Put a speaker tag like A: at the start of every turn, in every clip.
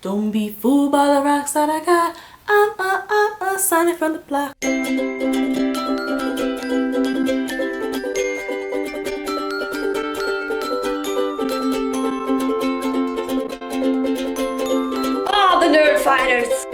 A: Don't be fooled by the rocks that I got. I'm Ahsante from the block.
B: Oh, the nerd fighters!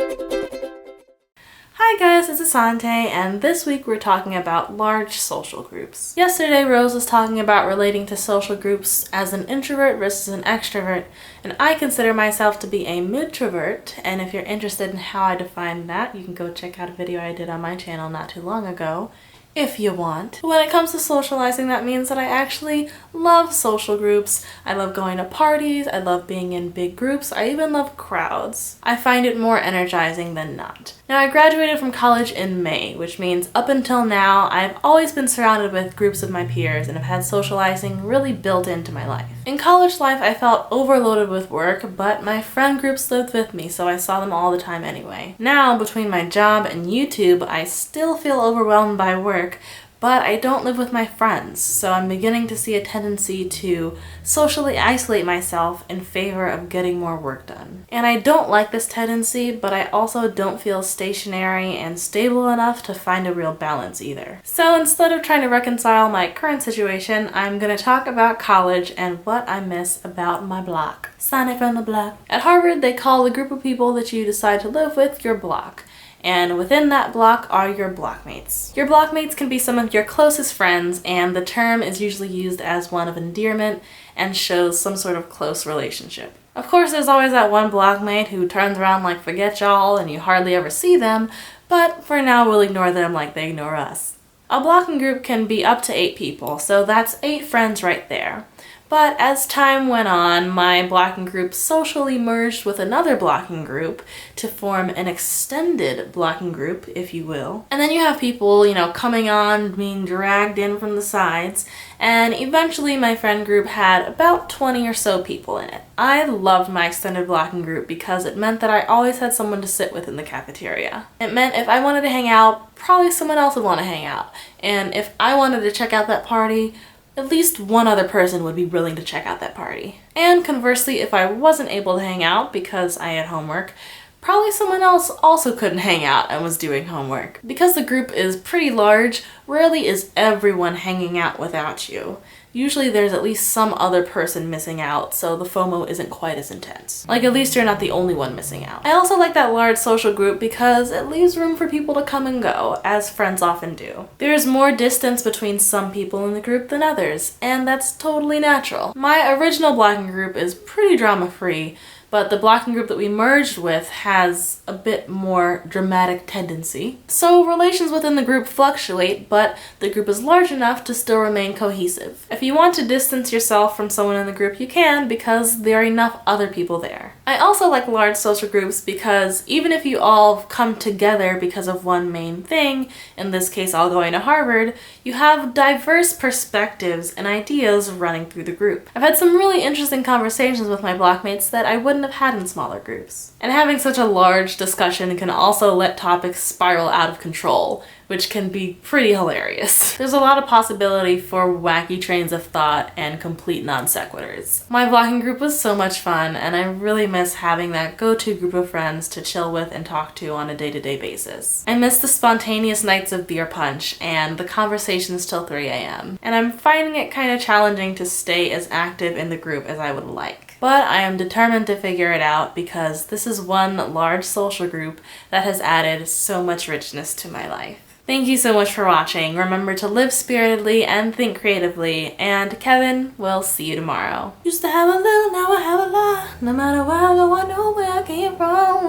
A: Hi guys, it's Ahsante, and this week we're talking about large social groups. Yesterday Rose was talking about relating to social groups as an introvert versus an extrovert, and I consider myself to be a midtrovert, and if you're interested in how I define that, you can go check out a video I did on my channel not too long ago, if you want. When it comes to socializing, that means that I actually love social groups. I love going to parties, I love being in big groups, I even love crowds. I find it more energizing than not. Now, I graduated from college in May, which means up until now, I've always been surrounded with groups of my peers and have had socializing really built into my life. In college life, I felt overloaded with work, but my friend groups lived with me, so I saw them all the time anyway. Now, between my job and YouTube, I still feel overwhelmed by work, but I don't live with my friends, so I'm beginning to see a tendency to socially isolate myself in favor of getting more work done. And I don't like this tendency, but I also don't feel stationary and stable enough to find a real balance either. So instead of trying to reconcile my current situation, I'm gonna talk about college and what I miss about my block. Ahsante from the block. At Harvard, they call the group of people that you decide to live with your block. And within that block are your blockmates. Your blockmates can be some of your closest friends, and the term is usually used as one of endearment and shows some sort of close relationship. Of course, there's always that one blockmate who turns around like forget y'all and you hardly ever see them, but for now we'll ignore them like they ignore us. A blocking group can be up to 8 people, so that's 8 friends right there. But as time went on, my blocking group socially merged with another blocking group to form an extended blocking group, if you will. And then you have people, coming on, being dragged in from the sides, and eventually my friend group had about 20 or so people in it. I loved my extended blocking group because it meant that I always had someone to sit with in the cafeteria. It meant if I wanted to hang out, probably someone else would want to hang out. And if I wanted to check out that party, at least one other person would be willing to check out that party. And conversely, if I wasn't able to hang out because I had homework, probably someone else also couldn't hang out and was doing homework. Because the group is pretty large, rarely is everyone hanging out without you. Usually there's at least some other person missing out, so the FOMO isn't quite as intense. Like, at least you're not the only one missing out. I also like that large social group because it leaves room for people to come and go, as friends often do. There's more distance between some people in the group than others, and that's totally natural. My original blocking group is pretty drama-free, but the blocking group that we merged with has a bit more dramatic tendency. So relations within the group fluctuate, but the group is large enough to still remain cohesive. If you want to distance yourself from someone in the group, you can, because there are enough other people there. I also like large social groups because even if you all come together because of one main thing, in this case all going to Harvard, you have diverse perspectives and ideas running through the group. I've had some really interesting conversations with my blockmates that I wouldn't have had in smaller groups. And having such a large discussion can also let topics spiral out of control, which can be pretty hilarious. There's a lot of possibility for wacky trains of thought and complete non sequiturs. My blocking group was so much fun, and I really miss having that go-to group of friends to chill with and talk to on a day-to-day basis. I miss the spontaneous nights of beer punch and the conversations till 3 a.m. And I'm finding it kind of challenging to stay as active in the group as I would like. But I am determined to figure it out because this is one large social group that has added so much richness to my life. Thank you so much for watching. Remember to live spiritedly and think creatively. And Kevin, we'll see you tomorrow. Used to have a little, now I have a lot. No matter where I go, I know where I came from.